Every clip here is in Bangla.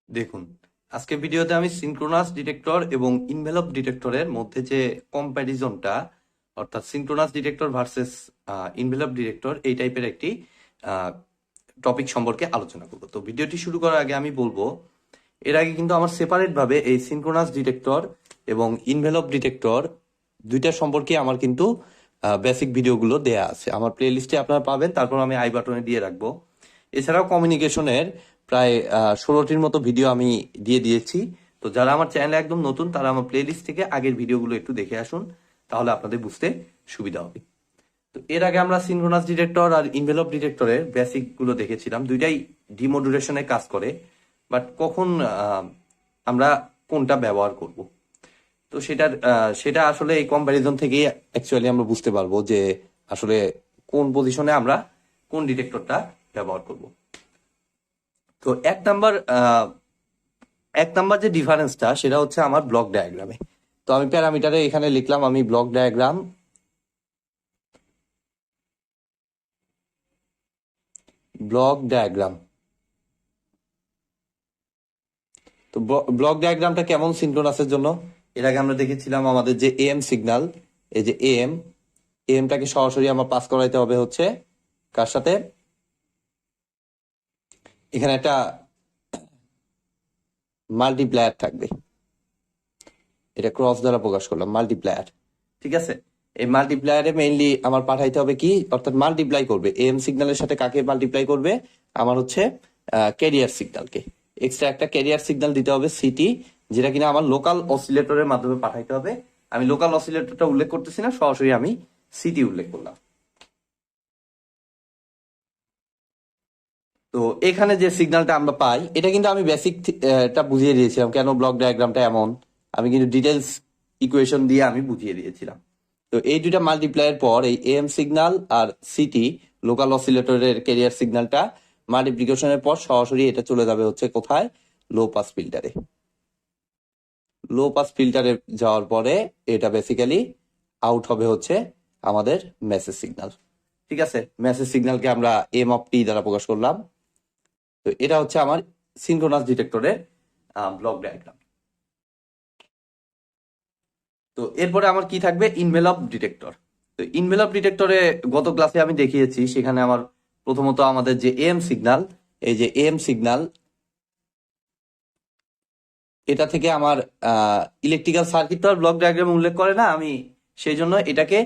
দেখুন, আজকে ভিডিওতে আমি সিনক্রোনাস ডিটেক্টর এবং ইনভেলপ ডিটেক্টরের মধ্যে যে কম্প্যারিজনটা, অর্থাৎ synchronous detector versus envelope detector, এই টাইপের একটি টপিক সম্পর্কে আলোচনা করব। তো ভিডিওটি শুরু করার আগে আমি বলবো, এর আগে কিন্তু আমার সেপারেট ভাবে এই সিনক্রোনাস ডিটেক্টর এবং ইনভেলপ ডিটেক্টর দুইটা সম্পর্কে আমার কিন্তু বেসিক ভিডিওগুলো দেয়া আছে আমার প্লে লিস্টে, আপনারা পাবেন। তারপর আমি আই বাটনে দিয়ে রাখবো। এছাড়াও কমিউনিকেশনের প্রায় 16টির মতো ভিডিও আমি দিয়ে দিয়েছি। তো যারা আমার চ্যানেলে একদম নতুন, তারা আমার প্লে লিস্ট থেকে আগের ভিডিওগুলো একটু দেখে আসুন, তাহলে আপনাদের বুঝতে সুবিধা হবে। তো এর আগে আমরা সিনক্রোনাস ডিটেক্টর আর ইনভেলপ ডিটেক্টরের বেসিক গুলো দেখেছিলাম। দুইটাই ডিমোডুলেশনে কাজ করে, বাট কখন আমরা কোনটা ব্যবহার করব, তো সেটা আসলে এই কম্প্যারিজন থেকেই অ্যাকচুয়ালি আমরা বুঝতে পারবো যে আসলে কোন পজিশনে আমরা কোন ডিটেক্টরটা ব্যবহার করব। তো এক নাম্বার যে ডিফারেন্সটা, সেটা হচ্ছে আমার ব্লক ডায়াগ্রামে। তো আমি প্যারামিটারে এখানে লিখলাম আমি ব্লক ডায়াগ্রাম, তো ব্লক ডায়াগ্রামটা কেমন সিনক্রোনাসের জন্য? এর আগে আমরা দেখেছিলাম আমাদের যে এম সিগন্যাল, এই যে এমটাকে সরাসরি আমার পাস করাইতে হবে হচ্ছে কার সাথে? এখানে একটা মাল্টিপ্লায়ার থাকবে, এটা ক্রস দ্বারা প্রকাশ করলাম, মাল্টিপ্লায়ার। ঠিক আছে, এই মাল্টিপ্লায়ারে মেইনলি আমার পাঠাইতে হবে কি, অর্থাৎ মাল্টিপ্লাই করবে এম সিগন্যালের সাথে কাকে মাল্টিপ্লাই করবে? আমার হচ্ছে ক্যারিয়ার সিগন্যালকে। এক্সট্রা একটা ক্যারিয়ার সিগন্যাল দিতে হবে সিটি, যেটা কিনা আমার লোকাল অসিলেটরের মাধ্যমে পাঠাইতে হবে। আমি লোকাল অসিলেটরটা উল্লেখ করতেছি না, সরাসরি আমি সিটি উল্লেখ করলাম। তো এখানে যে সিগন্যালটা আমরা পাই, এটা কিন্তু আমি বেসিকটা বুঝিয়ে দিয়েছিলাম কেন ব্লক ডায়াগ্রামটা এমন। আমি কিন্তু ডিটেলস ইকুয়েশন দিয়ে আমি বুঝিয়ে দিয়েছিলাম। তো এই দুইটা মাল্টিপ্লাইয়ের পর এই এম সিগন্যাল আর সিটি লোকাল অসিলেটরের ক্যারিয়ার সিগন্যালটা মাল্টিপ্লিকেশনের পর সরাসরি এটা চলে যাবে হচ্ছে কোথায়? Low pass ফিল্টারে। লো পাস ফিল্টারে যাওয়ার পরে এটা বেসিক্যালি আউট হবে হচ্ছে আমাদের মেসেজ সিগন্যাল। ঠিক আছে, মেসেজ সিগন্যালকে আমরা এম অফ টি দ্বারা প্রকাশ করলাম। তো এটা হচ্ছে আমার সিনক্রোনাস ডিটেক্টরের ব্লক ডায়াগ্রাম। তো এরপরে আমার কি থাকবে? Envelope detector. তো ইনভেলপ ডিটেক্টরে গত ক্লাসে আমি দেখিয়েছি, সেখানে আমার প্রথমত আমাদের যে এম সিগন্যাল, এই যে এম সিগন্যাল, এটা থেকে আমার ইলেকট্রিক্যাল সার্কিট তো আর ব্লক ডায়াগ্রামে উল্লেখ করে না, আমি সেই জন্য এটাকে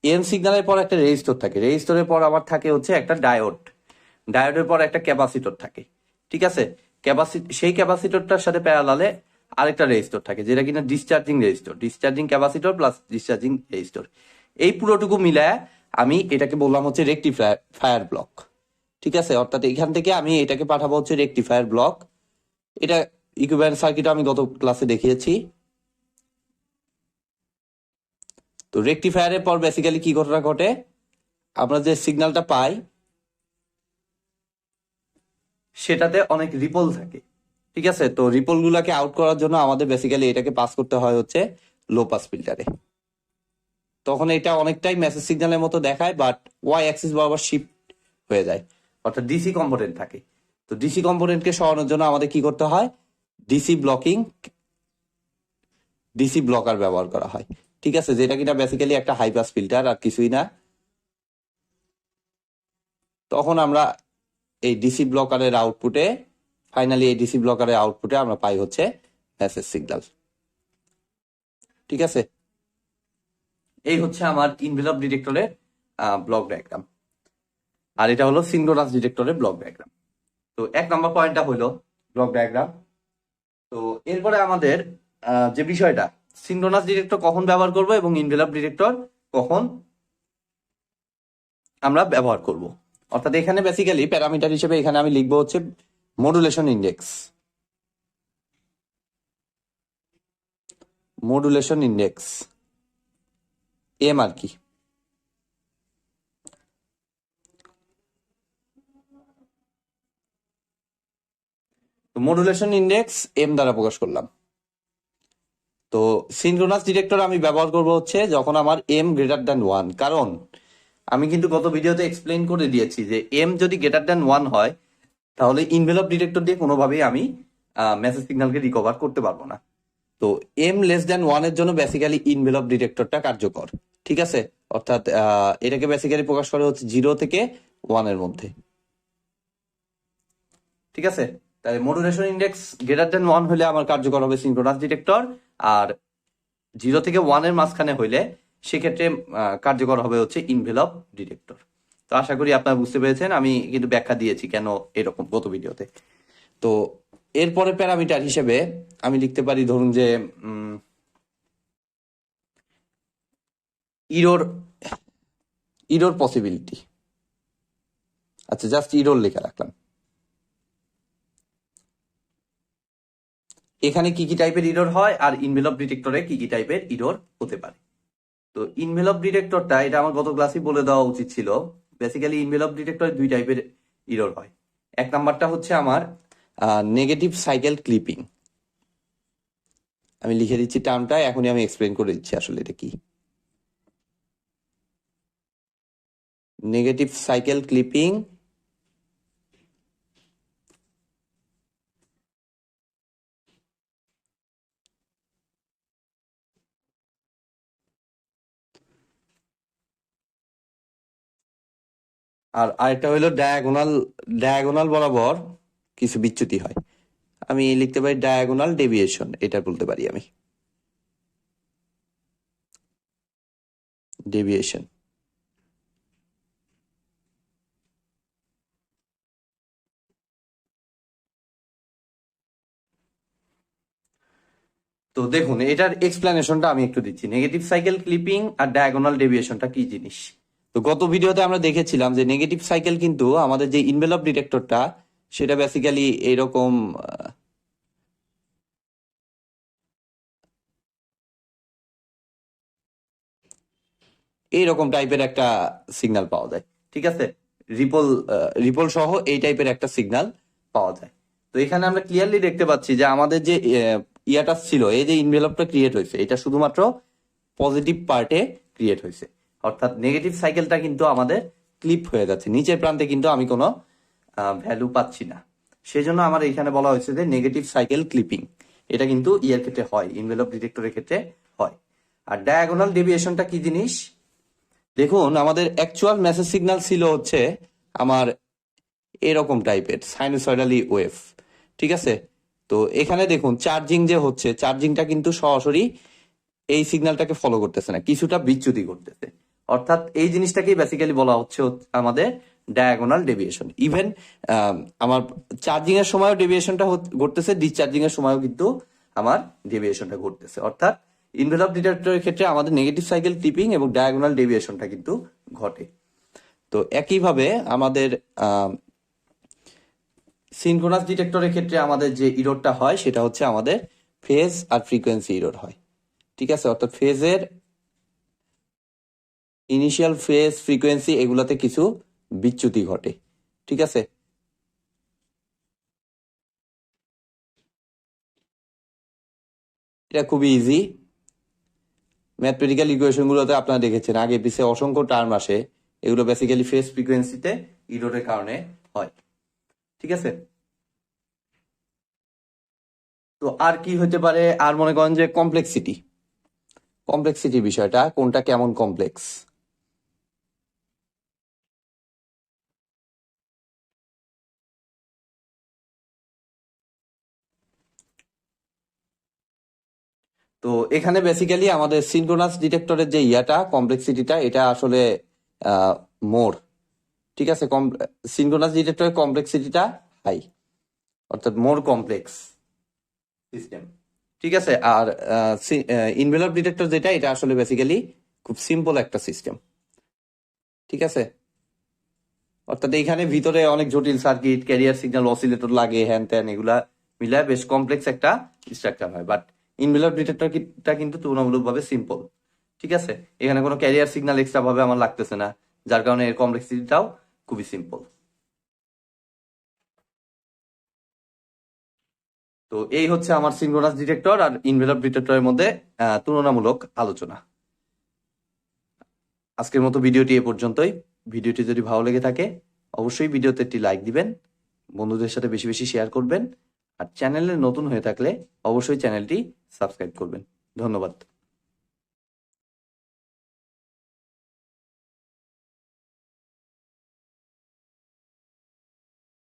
এম সিগন্যালের পর একটা রেজিস্টর থাকে, রেজিস্টরের পর আমার থাকে হচ্ছে একটা ডায়োড, ডায়োডের পর একটা ক্যাপাসিটর থাকে। ঠিক আছে, সেই ক্যাপাসিটরটার সাথে প্যারালালে আরেকটা রেজিস্টর থাকে, যেটা কিনা discharging capacitor plus discharging resistor. এই পুরোটুকু মিলায় আমি এটাকে বললাম হচ্ছে রেকটিফায়ার ব্লক। ঠিক আছে, অর্থাৎ এখান থেকে আমি এটাকে পাঠাবো হচ্ছে রেকটিফায়ার ব্লক। এটা ইকুইভ্যালেন্ট সার্কিট আমি গত ক্লাসে দেখিয়েছি। তো রেকটিফায়ারের পর বেসিক্যালি কি ঘটনা ঘটে? আমরা যে সিগন্যালটা পাই সেটাতে অনেক রিপল থাকে। ঠিক আছে, তো রিপল গুলাকে আউট করার জন্য আমাদের বেসিক্যালি এটাকে পাস করতে হয় হচ্ছে লো পাস ফিল্টারে। তখন এটা অনেকটাই মেসেজ সিগন্যালের মতো দেখায়, বাট ওয়াই অ্যাক্সিস বরাবর শিফট হয়ে যায়, অর্থাৎ ডিসি কম্পোনেন্ট থাকে। তো ডিসি কম্পোনেন্টকে সরানোর জন্য আমাদের কি করতে হয়? ডিসি ব্লকার ব্যবহার করা হয়। ঠিক আছে, যেটা কিনা বেসিক্যালি একটা হাই পাস ফিল্টার আর কিছুই না। তখন আমরা এই ডিসি ব্লকারের আউটপুটে আমরা পাই হচ্ছে মেসেজ সিগন্যাল। ঠিক আছে, এই হচ্ছে আমার ইনভেলপ ডিটেক্টরের ব্লক ডায়াগ্রাম, আর এটা হলো সিনক্রোনাস ডিটেক্টরের ব্লক ডায়াগ্রাম। তো এক নম্বর পয়েন্টটা হলো ব্লক ডায়াগ্রাম। তো এরপরে আমাদের যে বিষয়টা, সিনক্রোনাস ডিটেক্টর কখন ব্যবহার করব এবং ইনভেলপ ডিটেক্টর কখন আমরা ব্যবহার করব, অর্থাৎ এখানে বেসিক্যালি প্যারামিটার হিসেবে এখানে আমি লিখবো হচ্ছে মডুলেশন ইন্ডেক্স, এম আর কি। তো মডুলেশন ইন্ডেক্স এম দ্বারা প্রকাশ করলাম। তো সিনক্রোনাস ডিটেক্টর আমি ব্যবহার করব হচ্ছে যখন আমার m গ্রেটার দ্যান 1, কারণ আমি কিন্তু গত ভিডিওতে এক্সপ্লেইন করে দিয়েছি যে m যদি গ্রেটার দ্যান 1 হয় তাহলে ইনভেলপ ডিটেক্টর দিয়ে কোনোভাবেই আমি মেসেজ সিগন্যালকে রিকভার করতে পারবো না। তো m লেস দ্যান 1 এর জন্য বেসিক্যালি ইনভেলপ ডিটেক্টরটা কার্যকর। ঠিক আছে, অর্থাৎ এটাকে বেসিক্যালি প্রকাশ করা হচ্ছে 0 থেকে 1 এর মধ্যে। ঠিক আছে, তাহলে মডুলেশন ইন্ডেক্স গ্রেটার দ্যান 1 হলে আমার কার্যকর হবে সিনক্রোনাস ডিটেক্টর, আর 0 থেকে 1 এর মাঝখানে হইলে সেক্ষেত্রে কার্যকর হবে হচ্ছে ইনভেলপ ডিটেক্টর। তো আশা করি আপনারা বুঝতে পেরেছেন, আমি কিন্তু ব্যাখ্যা দিয়েছি কেন এরকম গত ভিডিওতে। তো এরপরে প্যারামিটার হিসেবে আমি লিখতে পারি, ধরুন যে ইরোর ইরোর পসিবিলিটি। আচ্ছা, জাস্ট ইরোর লেখা রাখলাম। এখানে কি কি টাইপের ইরোর হয় আর ইনভেলপ ডিটেক্টরে কি কি টাইপের ইরোর হতে পারে। তো ইনভেলপ ডিটেক্টরটা, এটা আমার গত ক্লাসে বলে দেওয়া উচিত ছিল। বেসিক্যালি ইনভেলপ ডিটেক্টরে দুই টাইপের ইরোর হয়। এক নাম্বারটা হচ্ছে আমার নেগেটিভ সাইকেল ক্লিপিং। আমি লিখে দিচ্ছি টার্মটা, এখনই আমি এক্সপ্লেন করে দিচ্ছি আসলে এটা কি। নেগেটিভ সাইকেল ক্লিপিং আর আরেকটা হলো ডায়াগোনাল বরাবর কিছু বিচ্যুতি হয়। আমি লিখতে পারি ডায়াগোনাল ডেভিয়েশন, এটা বলতে পারি আমি ডেভিয়েশন। তো দেখুন, এটার এক্সপ্লেনেশনটা আমি একটু দিচ্ছি। নেগেটিভ সাইকেল ক্লিপিং আর ডায়াগোনাল ডেভিয়েশনটা কি জিনিস। তো গত ভিডিওতে আমরা দেখেছিলাম যে নেগেটিভ সাইকেল কিন্তু আমাদের যে ইনভেলপ ডিটেক্টরটা, সেটা বেসিক্যালি এরকম এইরকম টাইপের একটা সিগন্যাল পাওয়া যায়। ঠিক আছে, রিপল রিপল সহ এই টাইপের একটা সিগন্যাল পাওয়া যায়। তো এখানে আমরা ক্লিয়ারলি দেখতে পাচ্ছি যে আমাদের যে ইয়াটা ছিল, এই যে ইনভেলপটা ক্রিয়েট হয়েছে, এটা শুধুমাত্র পজিটিভ পার্টে ক্রিয়েট হয়েছে। অর্থাৎ নেগেটিভ সাইকেলটা কিন্তু আমাদের ক্লিপ হয়ে যাচ্ছে, নিচের প্রান্তে কিন্তু আমি কোনো ভ্যালু পাচ্ছি না। সেই জন্য আমার এখানে বলা হয়েছে যে নেগেটিভ সাইকেল ক্লিপিং, এটা কিন্তু ইয়ার ক্ষেত্রে হয়, ইনভেলপ ডিটেক্টরের ক্ষেত্রে হয়। আর ডায়াগোনাল ডেভিয়েশনটা কি জিনিস, দেখুন আমাদের অ্যাকচুয়াল মেসেজ সিগন্যাল ছিল হচ্ছে আমার এরকম টাইপের সাইনোসয়েডালি ওয়েভ। ঠিক আছে, তো এখানে দেখুন চার্জিং যে হচ্ছে, চার্জিংটা কিন্তু সরাসরি এই সিগন্যালটাকে ফলো করতেছে না, কিছুটা বিচ্যুতি করতেছে। অর্থাৎ এই জিনিসটাকেই বেসিক্যালি বলা হচ্ছে আমাদের ডায়াগোনাল ডেভিয়েশন। ইভেন আমার চার্জিং এর সময়ও ডেভিয়েশনটা ঘটতেছে, ডিসচার্জিং এর সময়ও কিন্তু আমার ডেভিয়েশনটা ঘটতেছে। অর্থাৎ ইনভেলপ ডিটেক্টরের ক্ষেত্রে আমাদের নেগেটিভ সাইকেল ক্লিপিং এবং ডায়াগোনাল ডেভিয়েশনটা কিন্তু ঘটে। তো একইভাবে আমাদের সিনক্রোনাস ডিটেক্টরের ক্ষেত্রে আমাদের যে ইরোরটা হয় সেটা হচ্ছে আমাদের ফেজ আর ফ্রিকোয়েন্সি ইরোর হয়। ঠিক আছে, অর্থাৎ ফেজের ইনিশিয়াল ফেজ ফ্রিকোয়েন্সি এগুলাতে কিছু বিচ্যুতি ঘটে। ঠিক আছে, এটা খুবই ইজি। ম্যাথমেটিক্যাল ইকুয়েশন গুলোতে আপনারা দেখেছেন আগে পিছিয়ে অসংখ্য টার্ম আসে, এগুলো বেসিক্যালি ফেজ ফ্রিকোয়েন্সিতে ইরোরের কারণে হয়। ঠিক আছে, তো আর কি হতে পারে, আর মনে করেন যে কমপ্লেক্সিটি বিষয়টা কোনটা কেমন কমপ্লেক্স। তো এখানে বেসিক্যালি আমাদের সিনক্রোনাস ডিটেক্টরের যে ইয়াটা কমপ্লেক্সিটিটা, এটা আসলে মোর। ঠিক আছে, সিনক্রোনাস ডিটেক্টরের কমপ্লেক্সিটিটা হাই, অর্থাৎ মোর কমপ্লেক্স সিস্টেম। ঠিক আছে, আর ইনভেলপ ডিটেক্টর যেটা, এটা আসলে বেসিক্যালি খুব সিম্পল একটা সিস্টেম। ঠিক আছে, অর্থাৎ এইখানে ভিতরে অনেক জটিল সার্কিট, ক্যারিয়ার সিগন্যাল, অসিলেটর লাগে, হ্যান ত্যান, এগুলা মিলায় বেশ কমপ্লেক্স একটা স্ট্রাকচার হয়। বাট ইনভেলপ ডিটেক্টরটা কিন্তু তুলনামূলকভাবে সিম্পল। ঠিক আছে, এখানে কোনো ক্যারিয়ার সিগন্যাল এক্সট্রা ভাবে আমার লাগতেছে না, যার কারণে এর কমপ্লেক্সিটিটাও খুবই সিম্পল। তো এই হচ্ছে আমার সিনক্রোনাস ডিটেক্টর আর ইনভেলপ ডিটেক্টরের মধ্যে তুলনামূলক আলোচনা। আজকের মতো ভিডিওটি এ পর্যন্তই। ভিডিওটি যদি ভালো লেগে থাকে অবশ্যই ভিডিওতে একটি লাইক দিবেন, বন্ধুদের সাথে বেশি বেশি শেয়ার করবেন, আর চ্যানেলে নতুন হয়ে থাকলে অবশ্যই চ্যানেলটি সাবস্ক্রাইব করবেন। ধন্যবাদ।